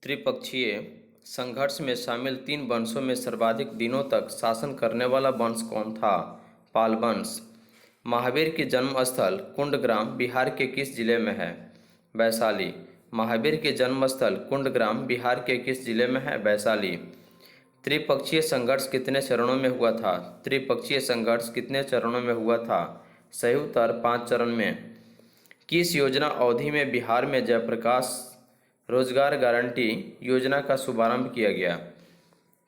त्रिपक्षीय संघर्ष में शामिल 3 वंशों में सर्वाधिक दिनों तक शासन करने वाला वंश कौन था? पाल वंश। महावीर की जन्म स्थल कुंडग्राम बिहार के किस जिले में है? वैशाली। महावीर के जन्म स्थल कुंडग्राम बिहार के किस जिले में है? वैशाली। त्रिपक्षीय संघर्ष कितने चरणों में हुआ था? त्रिपक्षीय संघर्ष कितने चरणों में हुआ था? सही उत्तर 5 चरण में। किस योजना अवधि में बिहार में जयप्रकाश रोजगार गारंटी योजना का शुभारंभ किया गया?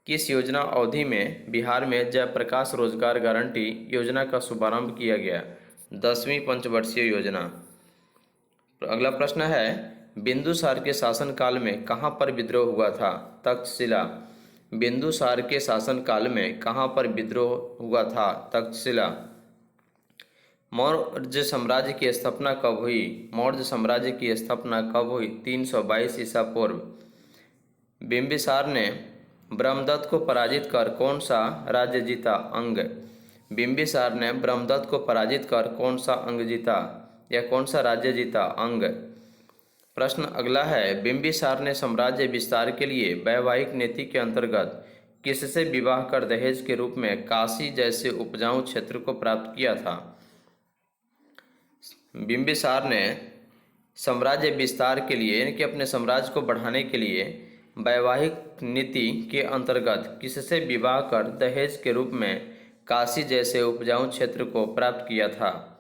किस योजना अवधि में बिहार में जयप्रकाश रोजगार गारंटी योजना का शुभारंभ किया गया? 10वीं पंचवर्षीय योजना। अगला प्रश्न है, बिंदुसार के शासनकाल में कहाँ पर विद्रोह हुआ था? तक्षशिला। बिंदुसार के शासनकाल में कहाँ पर विद्रोह हुआ था? तक्षशिला। मौर्य साम्राज्य की स्थापना कब हुई? मौर्य साम्राज्य की स्थापना कब हुई? 322 ईसा पूर्व। बिंबिसार ने ब्रह्मदत्त को पराजित कर कौन सा राज्य जीता? अंग। बिंबिसार ने ब्रह्मदत्त को पराजित कर कौन सा अंग जीता या कौन सा राज्य जीता? अंग। प्रश्न अगला है, बिंबिसार ने साम्राज्य विस्तार के लिए वैवाहिक नीति के अंतर्गत किससे विवाह कर दहेज के रूप में काशी जैसे उपजाऊ क्षेत्र को प्राप्त किया था? बिंबिसार ने साम्राज्य विस्तार के लिए यानी कि अपने साम्राज्य को बढ़ाने के लिए वैवाहिक नीति के अंतर्गत किससे विवाह कर दहेज के रूप में काशी जैसे उपजाऊ क्षेत्र को प्राप्त किया था?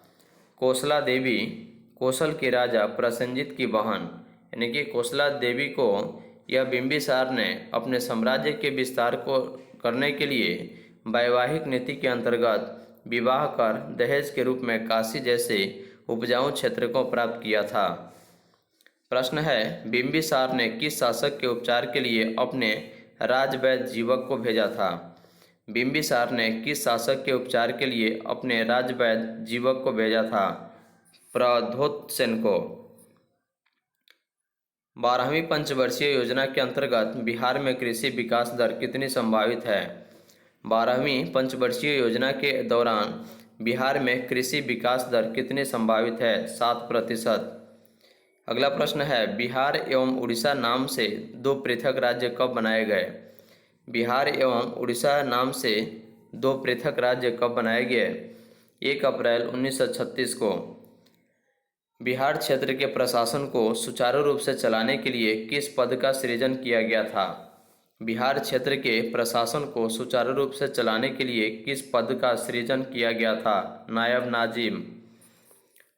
कोसला देवी, कौशल के राजा प्रसेनजीत की बहन यानी कि कोसला देवी को यह बिंबिसार ने अपने साम्राज्य के विस्तार को करने के लिए वैवाहिक नीति के अंतर्गत विवाह कर दहेज के रूप में काशी जैसे उपजाऊ क्षेत्र को प्राप्त किया था। प्रश्न है, बिंबिसार ने किस शासक के उपचार के लिए अपने राजवैद्य जीवक को भेजा था? बिंबिसार ने किस शासक के उपचार के लिए अपने राजवैद्य जीवक को भेजा था? प्रद्योत्सेन को। 12वीं पंचवर्षीय योजना के अंतर्गत बिहार में कृषि विकास दर कितनी संभावित है? 12वीं पंचवर्षीय योजना के दौरान बिहार में कृषि विकास दर कितनी संभावित है? 7%। अगला प्रश्न है, बिहार एवं उड़ीसा नाम से 2 पृथक राज्य कब बनाए गए? बिहार एवं उड़ीसा नाम से 2 पृथक राज्य कब बनाए गए? 1 अप्रैल 1936 को। बिहार क्षेत्र के प्रशासन को सुचारू रूप से चलाने के लिए किस पद का सृजन किया गया था? बिहार क्षेत्र के प्रशासन को सुचारू रूप से चलाने के लिए किस पद का सृजन किया गया था? नायब नाजिम।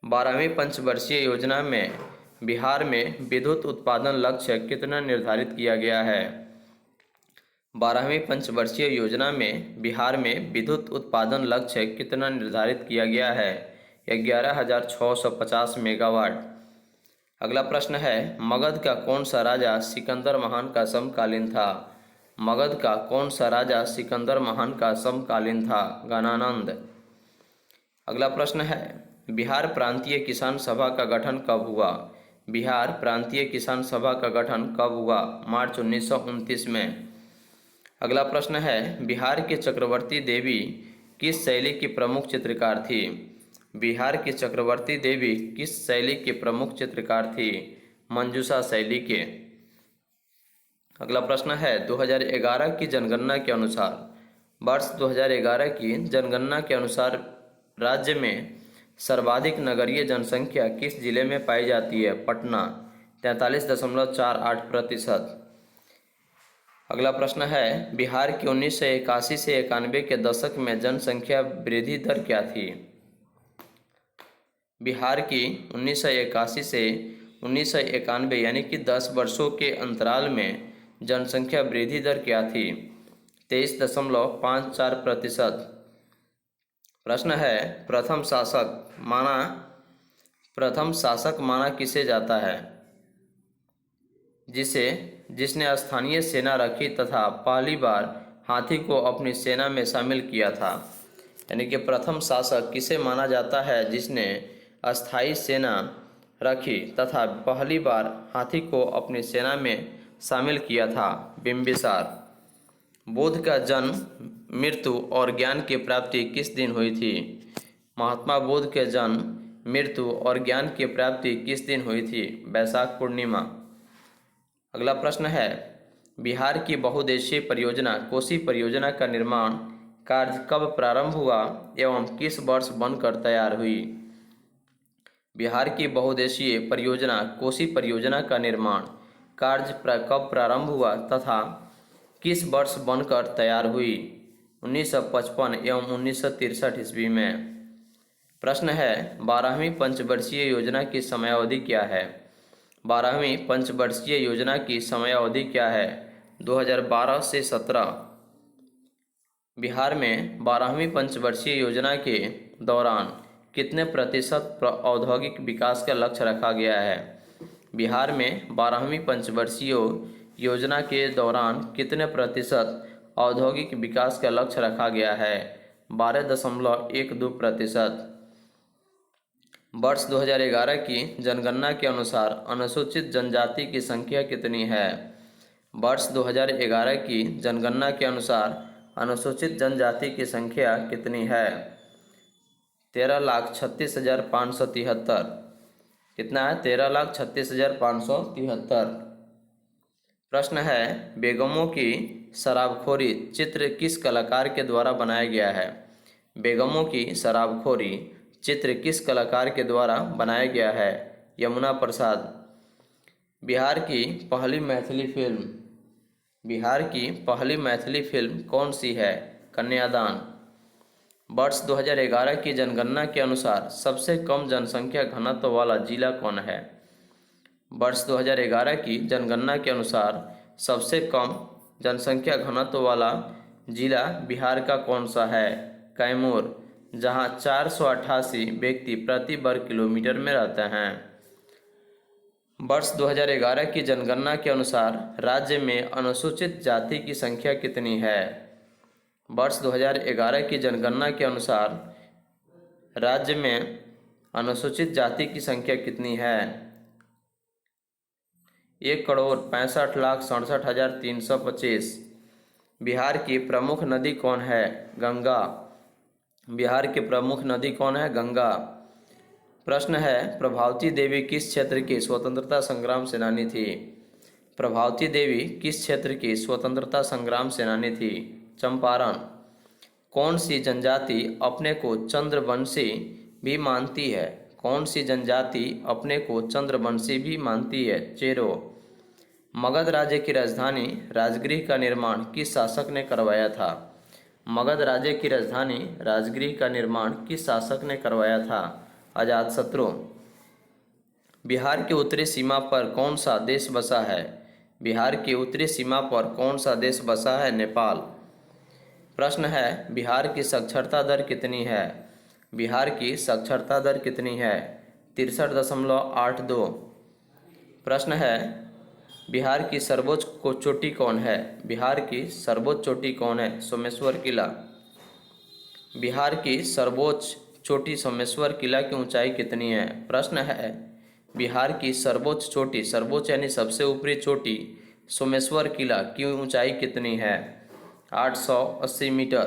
12वीं पंचवर्षीय योजना में बिहार में विद्युत उत्पादन लक्ष्य कितना निर्धारित किया गया है? 12वीं पंचवर्षीय योजना में बिहार में विद्युत उत्पादन लक्ष्य कितना निर्धारित किया गया है? 11,650 मेगावाट। अगला प्रश्न है, मगध का कौन सा राजा सिकंदर महान का समकालीन था? मगध का कौन सा राजा सिकंदर महान का समकालीन था? गणानंद। अगला प्रश्न है, बिहार प्रांतीय किसान सभा का गठन कब हुआ? बिहार प्रांतीय किसान सभा का गठन कब हुआ? मार्च 1929 में। अगला प्रश्न है, बिहार की चक्रवर्ती देवी किस शैली की प्रमुख चित्रकार थी? बिहार की चक्रवर्ती देवी किस शैली की प्रमुख चित्रकार थी? मंजूषा शैली के। अगला प्रश्न है, 2011 की जनगणना के अनुसार वर्ष 2011 की जनगणना के अनुसार राज्य में सर्वाधिक नगरीय जनसंख्या किस जिले में पाई जाती है? पटना, 43.48%। अगला प्रश्न है, बिहार की 1981 से 91 के दशक में जनसंख्या वृद्धि दर क्या थी? बिहार की 1981 से 1991 यानी कि 10 वर्षों के अंतराल में जनसंख्या वृद्धि दर क्या थी? 23.54%। प्रश्न है, प्रथम शासक माना किसे जाता है? जिसने स्थानीय सेना रखी तथा पहली बार हाथी को अपनी सेना में शामिल किया था। यानी कि प्रथम शासक किसे माना जाता है? जिसने अस्थायी सेना रखी तथा पहली बार हाथी को अपनी सेना में शामिल किया था। बिंबिसार। बुद्ध का जन्म, मृत्यु और ज्ञान की प्राप्ति किस दिन हुई थी? महात्मा बुद्ध के जन्म, मृत्यु और ज्ञान की प्राप्ति किस दिन हुई थी? वैशाख पूर्णिमा। अगला प्रश्न है, बिहार की बहुउद्देशीय परियोजना कोसी परियोजना का निर्माण कार्य कब प्रारंभ हुआ एवं किस वर्ष बनकर तैयार हुई? बिहार की बहुउद्देशीय परियोजना कोसी परियोजना का निर्माण कार्य कब प्रारंभ हुआ तथा किस वर्ष बनकर तैयार हुई? 1955 एवं 1963 ईस्वी में। प्रश्न है, 12वीं पंचवर्षीय योजना की समयावधि क्या है? 12वीं पंचवर्षीय योजना की समयावधि क्या है? 2012 से 17। बिहार में 12वीं पंचवर्षीय योजना के दौरान कितने प्रतिशत औद्योगिक विकास का लक्ष्य रखा गया है? बिहार में 12वीं पंचवर्षीय योजना के दौरान कितने प्रतिशत औद्योगिक विकास का लक्ष्य रखा गया है? 12.12%। वर्ष 2011 की जनगणना के अनुसार अनुसूचित जनजाति की संख्या कितनी है? वर्ष 2011 की जनगणना के अनुसार अनुसूचित जनजाति की संख्या कितनी है? 13,36,573। कितना है? 13,36,573। प्रश्न है, बेगमों की शराबखोरी चित्र किस कलाकार के द्वारा बनाया गया है? बेगमों की शराबखोरी चित्र किस कलाकार के द्वारा बनाया गया है? यमुना प्रसाद। बिहार की पहली मैथिली फिल्म कौन सी है? कन्यादान। वर्ष 2011 की जनगणना के अनुसार सबसे कम जनसंख्या घनत्व वाला जिला कौन है? वर्ष 2011 की जनगणना के अनुसार सबसे कम जनसंख्या घनत्व वाला जिला बिहार का कौन सा है? कैमूर, जहां 488 व्यक्ति प्रति वर्ग किलोमीटर में रहते हैं। वर्ष 2011 की जनगणना के अनुसार राज्य में अनुसूचित जाति की संख्या कितनी है? वर्ष 2011 की जनगणना के अनुसार राज्य में अनुसूचित जाति की संख्या कितनी है? 1,65,67,325। बिहार की प्रमुख नदी कौन है? गंगा। बिहार की प्रमुख नदी कौन है? गंगा। प्रश्न है, प्रभावती देवी किस क्षेत्र की स्वतंत्रता संग्राम सेनानी थी? प्रभावती देवी किस क्षेत्र की स्वतंत्रता संग्राम सेनानी थी? चंपारण। कौन सी जनजाति अपने को चंद्रवंशी भी मानती है? कौन सी जनजाति अपने को चंद्रवंशी भी मानती है? चेरो। मगध राज्य की राजधानी राजगृह का निर्माण किस शासक ने करवाया था? मगध राज्य की राजधानी राजगृह का निर्माण किस शासक ने करवाया था? अजातशत्रु। बिहार की उत्तरी सीमा पर कौन सा देश बसा है? बिहार की उत्तरी सीमा पर कौन सा देश बसा है? नेपाल। प्रश्न है, बिहार की साक्षरता दर कितनी है? बिहार की साक्षरता दर कितनी है? 63.82। प्रश्न है, बिहार की सर्वोच्च चोटी कौन है? बिहार की सर्वोच्च चोटी कौन है? सोमेश्वर किला। बिहार की सर्वोच्च चोटी सोमेश्वर किला की ऊंचाई कितनी है? प्रश्न है, बिहार की सर्वोच्च चोटी, सर्वोच्च यानी सबसे ऊपरी चोटी सोमेश्वर किला की ऊंचाई कितनी है? 880 मीटर।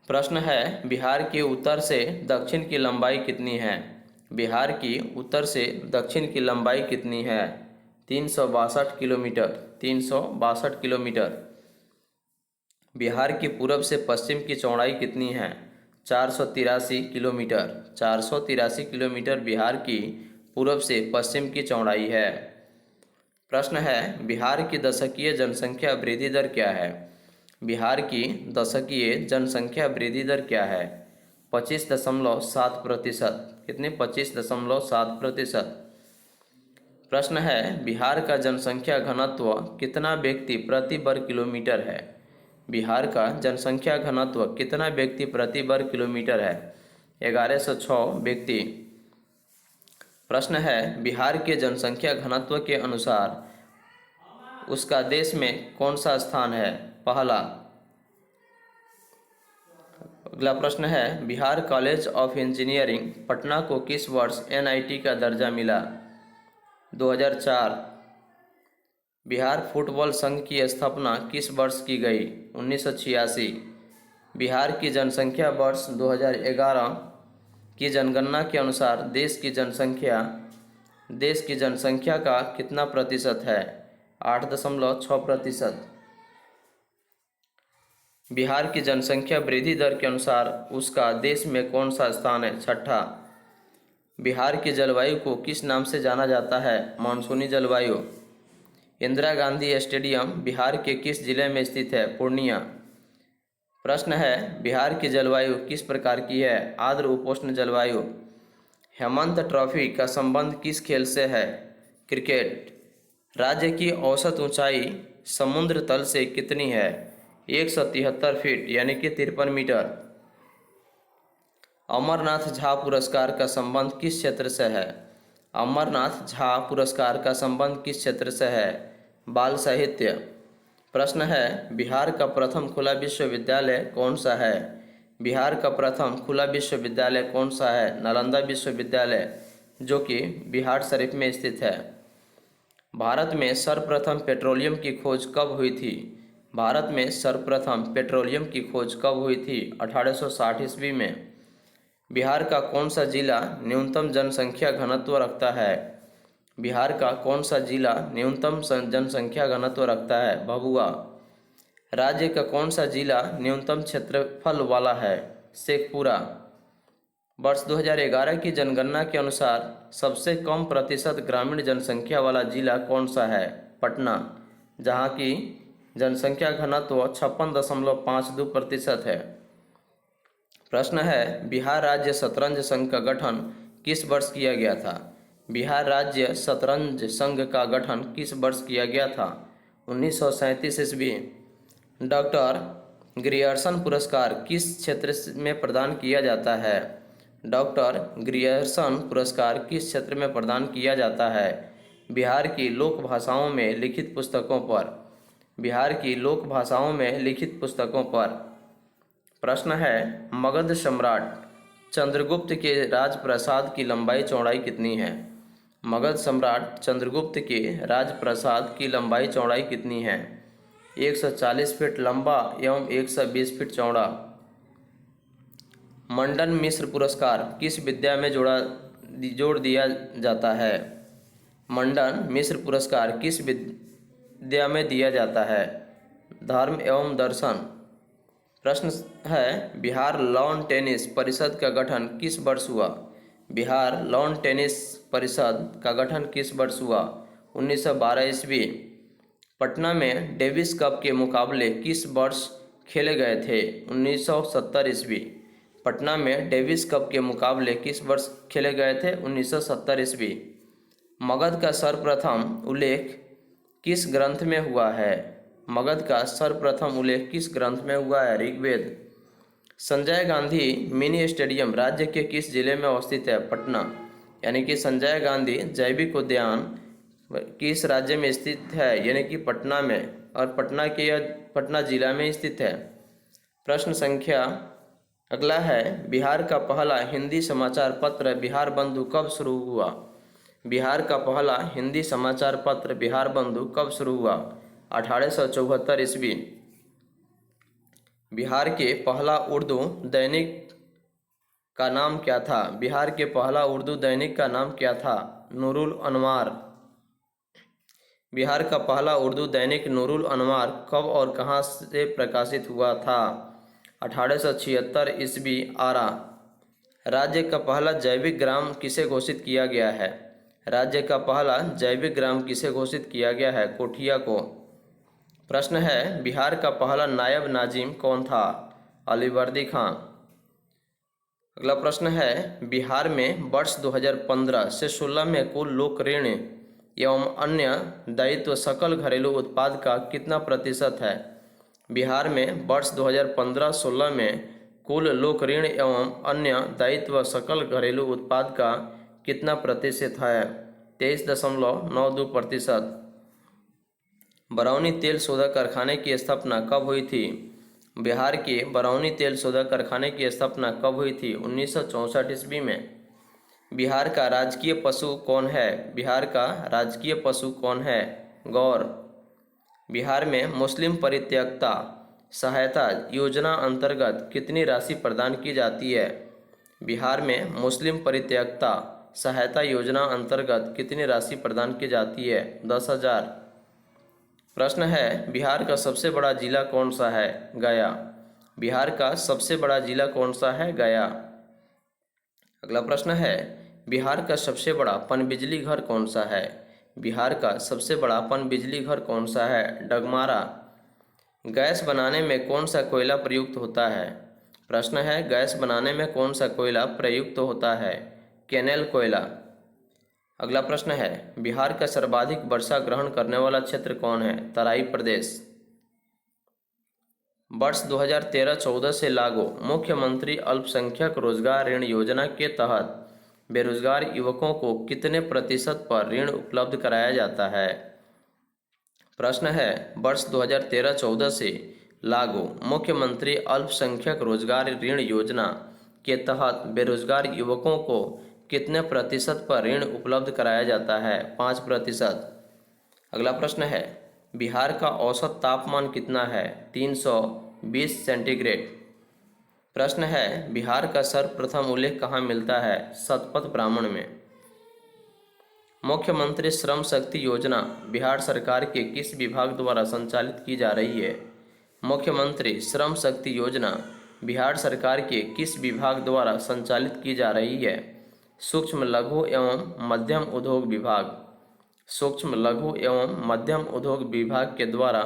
प्रश्न है, बिहार की उत्तर से दक्षिण की लंबाई कितनी है? बिहार की उत्तर से दक्षिण की लंबाई कितनी है? 362 किलोमीटर। 362 किलोमीटर। बिहार की पूरब से पश्चिम की चौड़ाई कितनी है? 483 किलोमीटर। 483 किलोमीटर बिहार की पूरब से पश्चिम की चौड़ाई है। प्रश्न है, बिहार की दशकीय जनसंख्या वृद्धि दर क्या है? बिहार की दशकीय जनसंख्या वृद्धि दर क्या है? 25.7%। कितने? 25.7%। प्रश्न है, बिहार का जनसंख्या घनत्व कितना व्यक्ति प्रति वर्ग किलोमीटर है? बिहार का जनसंख्या घनत्व कितना व्यक्ति प्रति वर्ग किलोमीटर है? 1106 व्यक्ति। प्रश्न है, बिहार के जनसंख्या घनत्व के अनुसार उसका देश में कौन सा स्थान है? पहला। अगला प्रश्न है, Bihar college of engineering Patna को किस वर्ष एनआईटी का दर्जा मिला? 2004। बिहार फुटबॉल संघ की स्थापना किस वर्ष की गई? 1986। बिहार की जनसंख्या वर्ष 2011 की जनगणना के अनुसार देश की जनसंख्या का कितना प्रतिशत है? 8.6%। बिहार की जनसंख्या वृद्धि दर के अनुसार उसका देश में कौन सा स्थान है? छठा। बिहार की जलवायु को किस नाम से जाना जाता है? मानसूनी जलवायु। इंदिरा गांधी स्टेडियम बिहार के किस जिले में स्थित है? पूर्णिया। प्रश्न है, बिहार की जलवायु किस प्रकार की है? आर्द्र उपोष्ण जलवायु। हेमंत ट्रॉफी का संबंध किस खेल से है? क्रिकेट। राज्य की औसत ऊंचाई समुद्र तल से कितनी है? 173 फीट यानी कि 53 मीटर। अमरनाथ झा पुरस्कार का संबंध किस क्षेत्र से है? अमरनाथ झा पुरस्कार का संबंध किस क्षेत्र से है? बाल साहित्य। प्रश्न है, बिहार का प्रथम खुला विश्वविद्यालय कौन सा है? बिहार का प्रथम खुला विश्वविद्यालय कौन सा है? नालंदा विश्वविद्यालय, जो कि बिहार शरीफ में स्थित है। भारत में सर्वप्रथम पेट्रोलियम की खोज कब हुई थी? भारत में सर्वप्रथम पेट्रोलियम की खोज कब हुई थी? 1860 ईस्वी में। बिहार का कौन सा जिला न्यूनतम जनसंख्या घनत्व रखता है? बिहार का कौन सा जिला न्यूनतम जनसंख्या घनत्व रखता है? भभुआ। राज्य का कौन सा जिला न्यूनतम क्षेत्रफल वाला है? शेखपुरा। वर्ष 2011 की जनगणना के अनुसार सबसे कम प्रतिशत ग्रामीण जनसंख्या वाला जिला कौन सा है? पटना, जहाँ की जनसंख्या घनत्व 56.52% है। प्रश्न है, बिहार राज्य शतरंज संघ का गठन किस वर्ष किया गया था? बिहार राज्य शतरंज संघ का गठन किस वर्ष किया गया था? 1937 ईस्वी। डॉक्टर ग्रियर्सन पुरस्कार किस क्षेत्र में प्रदान किया जाता है? डॉक्टर ग्रियर्सन पुरस्कार किस क्षेत्र में प्रदान किया जाता है? बिहार की लोक भाषाओं में लिखित पुस्तकों पर। बिहार की लोक भाषाओं में लिखित पुस्तकों पर। प्रश्न है, मगध सम्राट चंद्रगुप्त के राजप्रासाद की लंबाई चौड़ाई कितनी है? मगध सम्राट चंद्रगुप्त के राजप्रासाद की लंबाई चौड़ाई कितनी है? 140 फीट लंबा एवं 120 फीट चौड़ा। मंडन मिश्र पुरस्कार किस विद्या में जोड़ दिया जाता है? मंडन मिश्र पुरस्कार किस विद्या में दिया जाता है? धर्म एवं दर्शन। प्रश्न है, बिहार लॉन टेनिस परिषद का गठन किस वर्ष हुआ? बिहार लॉन टेनिस परिषद का गठन किस वर्ष हुआ? 1912 ईस्वी। पटना में डेविस कप के मुकाबले किस वर्ष खेले गए थे? 1970 ईस्वी। पटना में डेविस कप के मुकाबले किस वर्ष खेले गए थे? 1970 ईस्वी। मगध का सर्वप्रथम उल्लेख किस ग्रंथ में हुआ है? मगध का सर्वप्रथम उल्लेख किस ग्रंथ में हुआ है? ऋग्वेद। संजय गांधी मिनी स्टेडियम राज्य के किस जिले में अवस्थित है? पटना, यानी कि संजय गांधी जैविक उद्यान किस राज्य में स्थित है? यानी कि पटना में, और पटना जिला में स्थित है। प्रश्न संख्या अगला है, बिहार का पहला हिंदी समाचार पत्र बिहार बंधु कब शुरू हुआ? बिहार का पहला हिंदी समाचार पत्र बिहार बंधु कब शुरू हुआ? 1874 ईस्वी। बिहार के पहला उर्दू दैनिक का नाम क्या था? बिहार के पहला उर्दू दैनिक का नाम क्या था? नूरुल अनवार। बिहार का पहला उर्दू दैनिक नूरुल अनवार कब और कहां से प्रकाशित हुआ था? 1876 ईस्वी, आरा। राज्य का पहला जैविक ग्राम किसे घोषित किया गया है? राज्य का पहला जैविक ग्राम किसे घोषित किया गया है? कोठिया को। प्रश्न है, बिहार का पहला नायब नाजिम कौन था? अलीवर्दी खां। अगला प्रश्न है, बिहार में वर्ष 2015 से 16 में कुल लोक ऋण एवं अन्य दायित्व सकल घरेलू उत्पाद का कितना प्रतिशत है? बिहार में वर्ष 2015-16 में कुल लोक ऋण एवं अन्य दायित्व सकल घरेलू उत्पाद का कितना प्रतिशत है? 23.92%। बरौनी तेल शोधक कारखाने की स्थापना कब हुई थी? बिहार के बरौनी तेल शोधक कारखाने की स्थापना कब हुई थी? 1964 ईस्वी में। बिहार का राजकीय पशु कौन है? बिहार का राजकीय पशु कौन है? गौर। बिहार में मुस्लिम परित्यक्ता सहायता योजना अंतर्गत कितनी राशि प्रदान की जाती है? बिहार में मुस्लिम परित्यक्ता सहायता योजना अंतर्गत कितनी राशि प्रदान की जाती है? 10,000। प्रश्न है बिहार का सबसे बड़ा जिला कौन सा है? गया। बिहार का सबसे बड़ा जिला कौन सा है? गया। अगला प्रश्न है बिहार का सबसे बड़ा पनबिजली घर कौन सा है? बिहार का सबसे बड़ा पनबिजली घर कौन सा है? डगमारा। गैस बनाने में कौन सा कोयला प्रयुक्त होता है? प्रश्न है गैस बनाने में कौन सा कोयला प्रयुक्त होता है? केनेल कोयला। अगला प्रश्न है बिहार का सर्वाधिक वर्षा ग्रहण करने वाला क्षेत्र कौन है? तराई प्रदेश। वर्ष 2013-14 से लागू मुख्यमंत्री अल्पसंख्यक रोजगार ऋण योजना के तहत बेरोजगार युवकों को कितने प्रतिशत पर ऋण उपलब्ध कराया जाता है? प्रश्न है वर्ष 2013-14 से लागू मुख्यमंत्री अल्पसंख्यक रोजगार ऋण योजना के तहत बेरोजगार युवकों को कितने प्रतिशत पर ऋण उपलब्ध कराया जाता है? 5%। अगला प्रश्न है बिहार का औसत तापमान कितना है? 320 सेंटीग्रेड। प्रश्न है बिहार का सर्वप्रथम उल्लेख कहाँ मिलता है? शतपथ ब्राह्मण में। मुख्यमंत्री श्रम शक्ति योजना बिहार सरकार के किस विभाग द्वारा संचालित की जा रही है? मुख्यमंत्री श्रम शक्ति योजना बिहार सरकार के किस विभाग द्वारा संचालित की जा रही है? सूक्ष्म लघु एवं मध्यम उद्योग विभाग। सूक्ष्म लघु एवं मध्यम उद्योग विभाग के द्वारा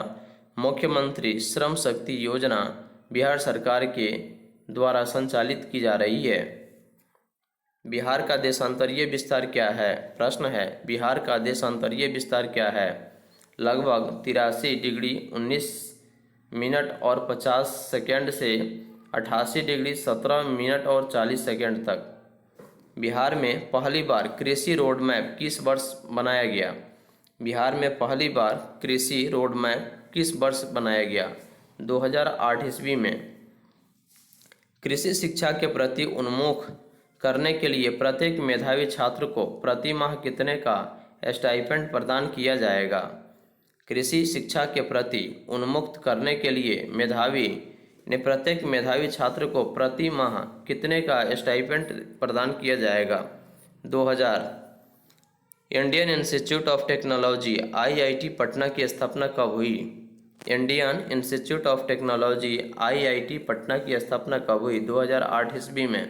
मुख्यमंत्री श्रम शक्ति योजना बिहार सरकार के द्वारा संचालित की जा रही है। बिहार का देशांतरीय विस्तार क्या है? प्रश्न है बिहार का देशांतरीय विस्तार क्या है? लगभग 83 डिग्री 19 मिनट और 50 सेकेंड से 88 डिग्री 17 मिनट और 40 सेकेंड तक। बिहार में पहली बार कृषि रोड मैप किस वर्ष बनाया गया? बिहार में पहली बार कृषि रोड मैप किस वर्ष बनाया गया? 2008 ईस्वी में। कृषि शिक्षा के प्रति उन्मुख करने के लिए प्रत्येक मेधावी छात्र को प्रति माह कितने का स्टाइपेंड प्रदान किया जाएगा? कृषि शिक्षा के प्रति उन्मुक्त करने के लिए प्रत्येक मेधावी छात्र को प्रति माह कितने का स्टाइपेंड प्रदान किया जाएगा? 2000। Indian institute of technology IIT Patna की स्थापना कब हुई? Indian institute of technology IIT Patna की स्थापना कब हुई? 2008 ईस्वी में।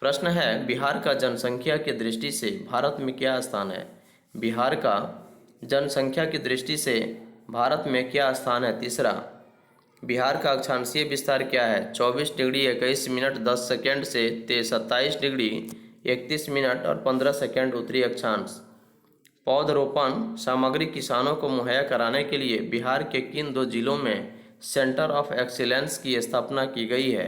प्रश्न है बिहार का जनसंख्या की दृष्टि से भारत में क्या स्थान है? बिहार का जनसंख्या की दृष्टि से भारत में क्या स्थान है? तीसरा। बिहार का अक्षांशीय विस्तार क्या है? 24 डिग्री 21 मिनट 10 सेकेंड से 27 डिग्री 31 मिनट और 15 सेकेंड उत्तरी अक्षांश। पौधरोपण सामग्री किसानों को मुहैया कराने के लिए बिहार के किन 2 जिलों में सेंटर ऑफ एक्सीलेंस की स्थापना की गई है?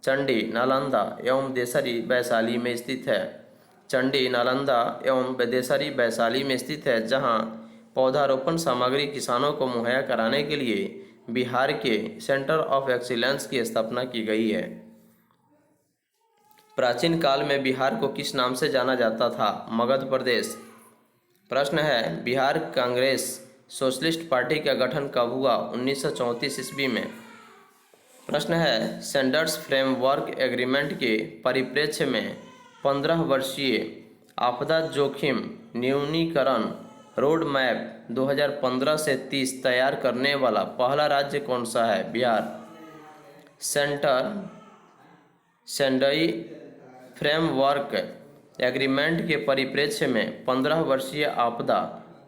चंडी नालंदा एवं देसरी वैशाली में स्थित है। चंडी नालंदा एवं देसरी वैशाली में स्थित है, जहां पौधारोपण सामग्री किसानों को मुहैया कराने के लिए बिहार के सेंटर ऑफ एक्सीलेंस की स्थापना की गई है। प्राचीन काल में बिहार को किस नाम से जाना जाता था? मगध प्रदेश। प्रश्न है बिहार कांग्रेस सोशलिस्ट पार्टी का गठन कब हुआ? 1934 ईस्वी में। प्रश्न है सेंडर्स फ्रेमवर्क एग्रीमेंट के परिप्रेक्ष्य में 15 वर्षीय आपदा जोखिम न्यूनीकरण रोड मैप 2015 से 30 तैयार करने वाला पहला राज्य कौन सा है? बिहार। सेंडई फ्रेमवर्क एग्रीमेंट के परिप्रेक्ष्य में 15 वर्षीय आपदा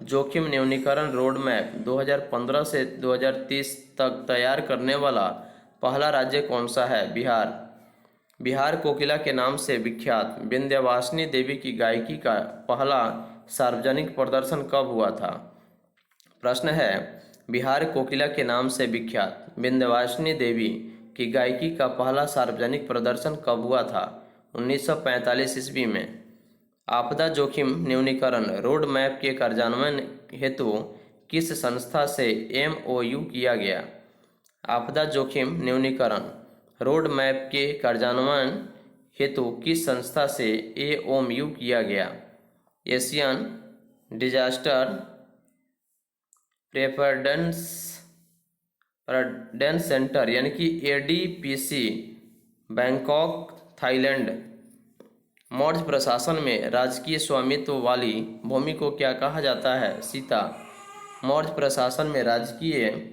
जोखिम न्यूनीकरण रोड मैप 2015 से 2030 तक तैयार करने वाला पहला राज्य कौन सा है? बिहार। बिहार कोकिला के नाम से विख्यात विंध्यवासिनी देवी की गायकी का पहला सार्वजनिक प्रदर्शन कब हुआ था? प्रश्न है बिहार कोकिला के नाम से विख्यात विंध्यवासिनी देवी की गायकी का पहला सार्वजनिक प्रदर्शन कब हुआ था? 1945 ईस्वी में। आपदा जोखिम न्यूनीकरण रोड मैप के कार्यान्वयन हेतु किस संस्था से MOU किया गया? आपदा जोखिम न्यूनीकरण रोड मैप के कार्यान्वयन हेतु किस संस्था से MOU किया गया? एशियन डिजास्टर प्रिपेयर्डनेस सेंटर यानी कि ADPC बैंकॉक थाईलैंड। मौर्य प्रशासन में राजकीय स्वामित्व वाली भूमि को क्या कहा जाता है? सीता। मौर्य प्रशासन में राजकीय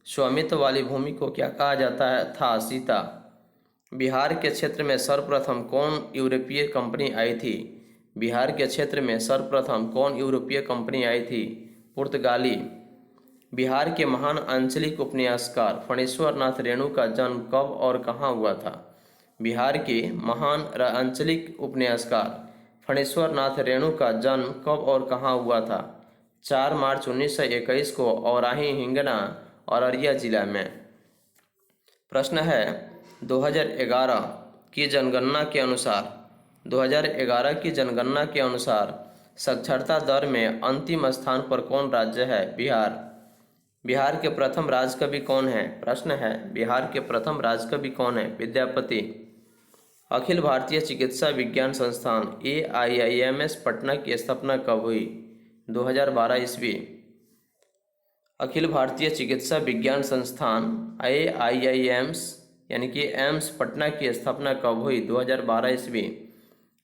स्वामित्व वाली भूमि को क्या कहा जाता है था? सीता। बिहार के क्षेत्र में सर्वप्रथम कौन यूरोपीय कंपनी आई थी? बिहार के क्षेत्र में सर्वप्रथम कौन यूरोपीय कंपनी आई थी? पुर्तगाली। बिहार के महान आंचलिक उपन्यासकार फणीश्वर नाथ रेणु का जन्म कब और कहाँ हुआ था? बिहार के महान आंचलिक उपन्यासकार फणीश्वर नाथ रेणु का जन्म कब और कहाँ हुआ था? 4 मार्च 1921 को औराही, हिंगना और अररिया जिला में। प्रश्न है 2011 की जनगणना के अनुसार 2011 की जनगणना के अनुसार साक्षरता दर में अंतिम स्थान पर कौन राज्य है? बिहार। बिहार के प्रथम राजकवि कौन है? प्रश्न है बिहार के प्रथम राजकवि कौन है? विद्यापति। अखिल भारतीय चिकित्सा विज्ञान संस्थान AIIMS पटना की स्थापना कब हुई? 2012 ईस्वी। अखिल भारतीय चिकित्सा विज्ञान संस्थान AIIMS यानी कि एम्स पटना की स्थापना कब हुई? 2012 ईस्वी।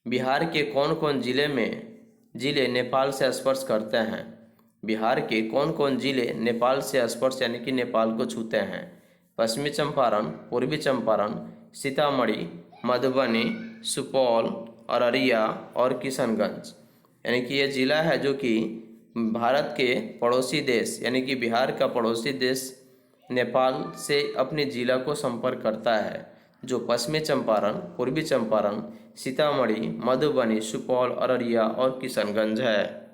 बिहार के कौन कौन जिले नेपाल से स्पर्श करते हैं? बिहार के कौन कौन जिले नेपाल से स्पर्श यानी कि नेपाल को छूते हैं? पश्चिमी चंपारण, पूर्वी चंपारण, सीतामढ़ी, मधुबनी, सुपौल, अररिया और किशनगंज। यानी कि ये जिला है जो कि भारत के पड़ोसी देश यानी कि बिहार का पड़ोसी देश नेपाल से अपने जिला को संपर्क करता है, जो पश्चिमी चंपारण, पूर्वी चंपारण, सीतामढ़ी, मधुबनी, सुपौल, अररिया और किशनगंज है।